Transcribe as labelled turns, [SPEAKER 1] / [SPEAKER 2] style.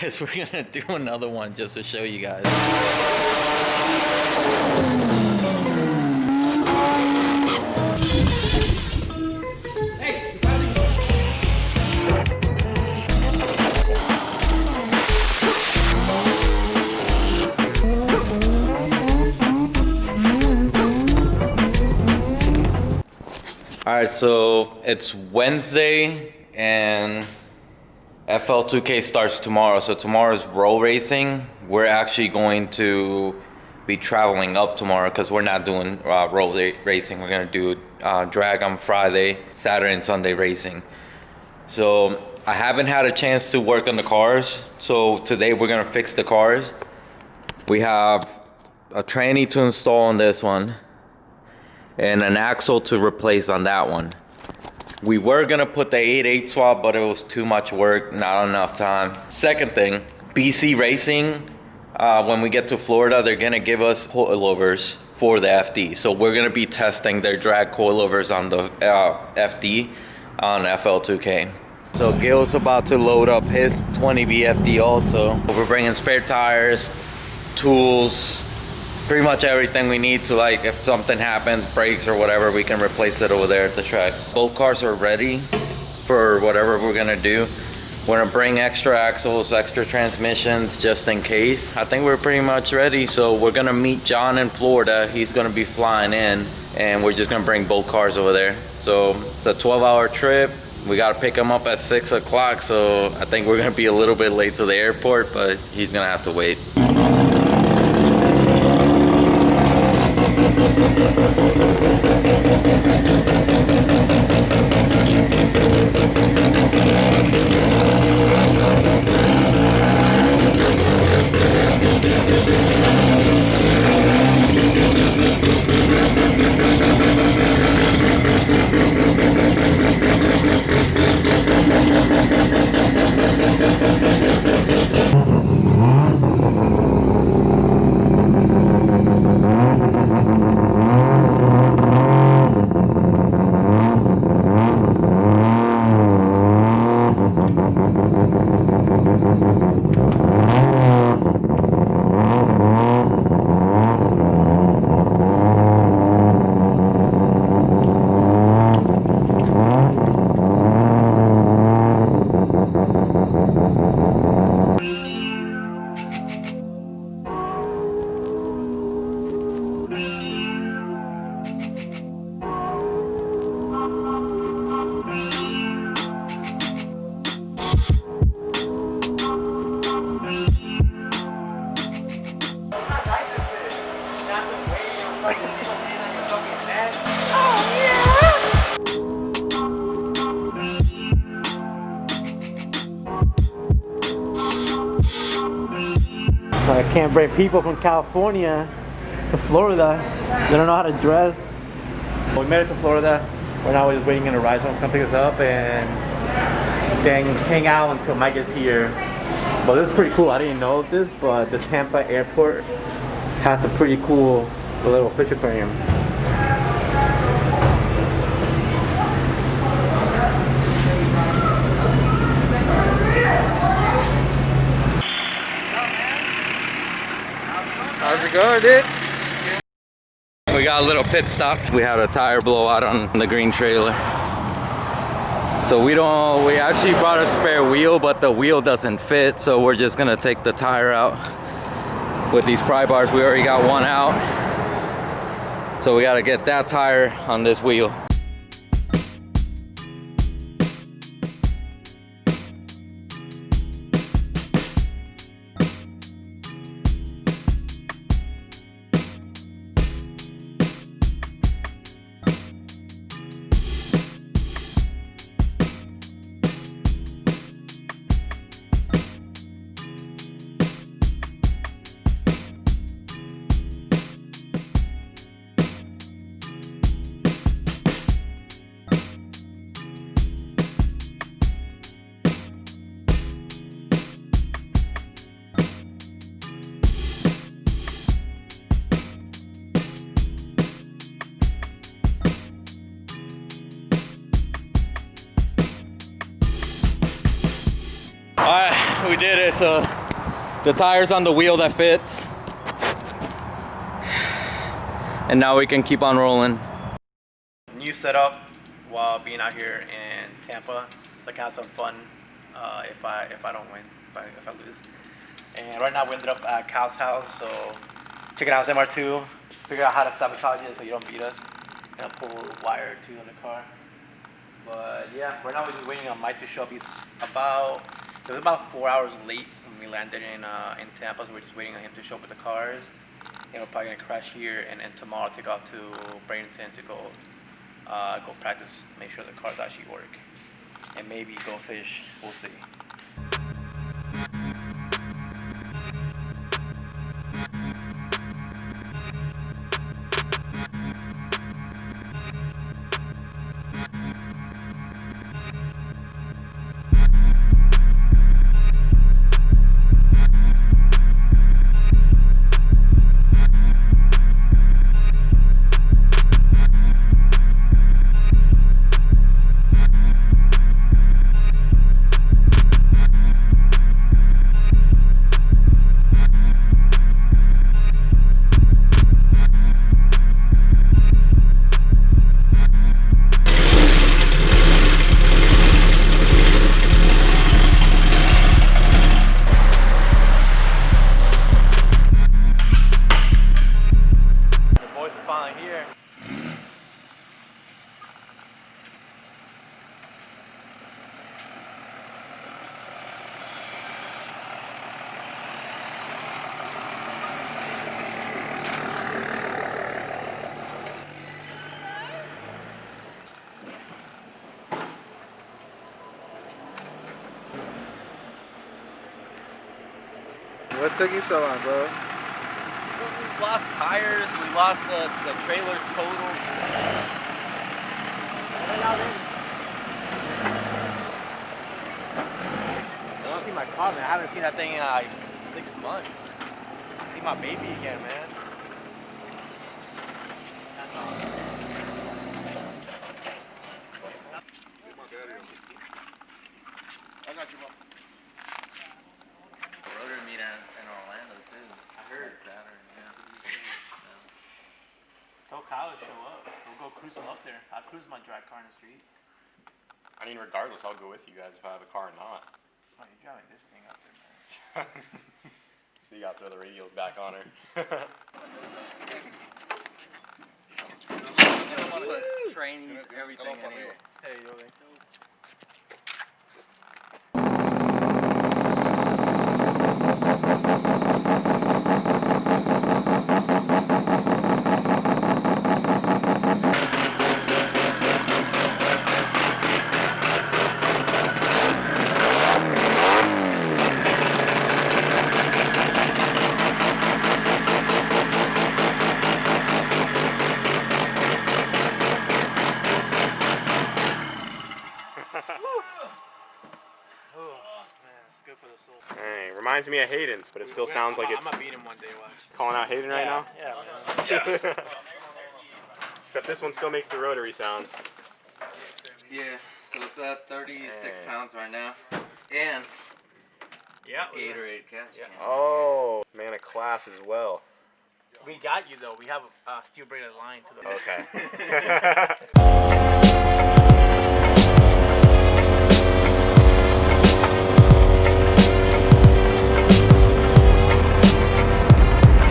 [SPEAKER 1] guess we're gonna do another one just to show you guys. All right, so it's Wednesday and FL2K starts tomorrow. So tomorrow's roll racing. We're actually going to be traveling up tomorrow because we're not doing roll racing. We're gonna do drag on Friday, Saturday and Sunday racing. So I haven't had a chance to work on the cars. So today we're gonna fix the cars. We have a tranny to install on this one and an axle to replace on that one. We were gonna put the 8/8 swap, but it was too much work, not enough time. Second thing, BC Racing, when we get to Florida, they're gonna give us coilovers for the FD. So we're gonna be testing their drag coilovers on the FD on FL2K. So Gil's about to load up his 20B FD also. We're bringing spare tires, tools, pretty much everything we need to, like, if something happens, brakes or whatever, we can replace it over there at the track. Both cars are ready for whatever we're gonna do. We're gonna bring extra axles, extra transmissions just in case. I think we're pretty much ready. So we're gonna meet John in Florida. He's gonna be flying in and we're just gonna bring both cars over there. So it's a 12-hour trip. We gotta pick him up at 6 o'clock. So I think we're gonna be a little bit late to the airport, but he's gonna have to wait.
[SPEAKER 2] I can't bring people from California to Florida. They don't know how to dress. We made it to Florida. We're now just waiting in a ride home to come pick us up and then hang out until Mike gets here. But this is pretty cool. I didn't know this, but the Tampa airport has a pretty cool little fish aquarium.
[SPEAKER 1] How's it going, dude? We got a little pit stop. We had a tire blowout on the green trailer. So we actually brought a spare wheel, but the wheel doesn't fit. So we're just gonna take the tire out with these pry bars. We already got one out. So we gotta get that tire on this wheel. we did it. So the tire's on the wheel that fits. And now we can keep on rolling. New setup while being out here in Tampa. So I can have some fun if I don't win, if I lose. And right now we ended up at Cal's house, so checking out his MR2, figure out how to sabotage it so you don't beat us. And pull a wire or two on the car. But yeah, right now we're just waiting on Mike to show up. It was about 4 hours late when we landed in Tampa, so we're just waiting on him to show up with the cars. And we're probably gonna crash here, and then tomorrow take off to Bradenton to go practice, make sure the cars actually work, and maybe go fish. We'll see.
[SPEAKER 2] What took you so long, bro?
[SPEAKER 1] We lost tires, we lost the trailers total. I don't see my car, man. I haven't seen that thing in like 6 months. See my baby again, man. That's awesome.
[SPEAKER 3] I got you, Mom.
[SPEAKER 1] Rotor meet in Orlando too. I heard Saturday. Yeah. Tell Kyle to show up. We'll go cruise him up there. I'll cruise my drag car in the street.
[SPEAKER 3] I mean, regardless, I'll go with you guys if I have a car or not.
[SPEAKER 1] Oh, you're driving this thing up there, man.
[SPEAKER 3] So you gotta throw the radials back on her.
[SPEAKER 1] Put trainees, everything in here. Hey, yo,
[SPEAKER 3] Hey, reminds me of Hayden's, but it still sounds like it's...
[SPEAKER 1] I'm gonna beat him one day, watch.
[SPEAKER 3] Calling out Hayden right now?
[SPEAKER 1] Yeah.
[SPEAKER 3] Except this one still makes the rotary sounds.
[SPEAKER 1] Yeah, so it's at 36 pounds right now. And Gatorade catch. Yeah.
[SPEAKER 3] Oh, man of class as well.
[SPEAKER 2] We got you though. We have a steel braided line to the.
[SPEAKER 3] Okay.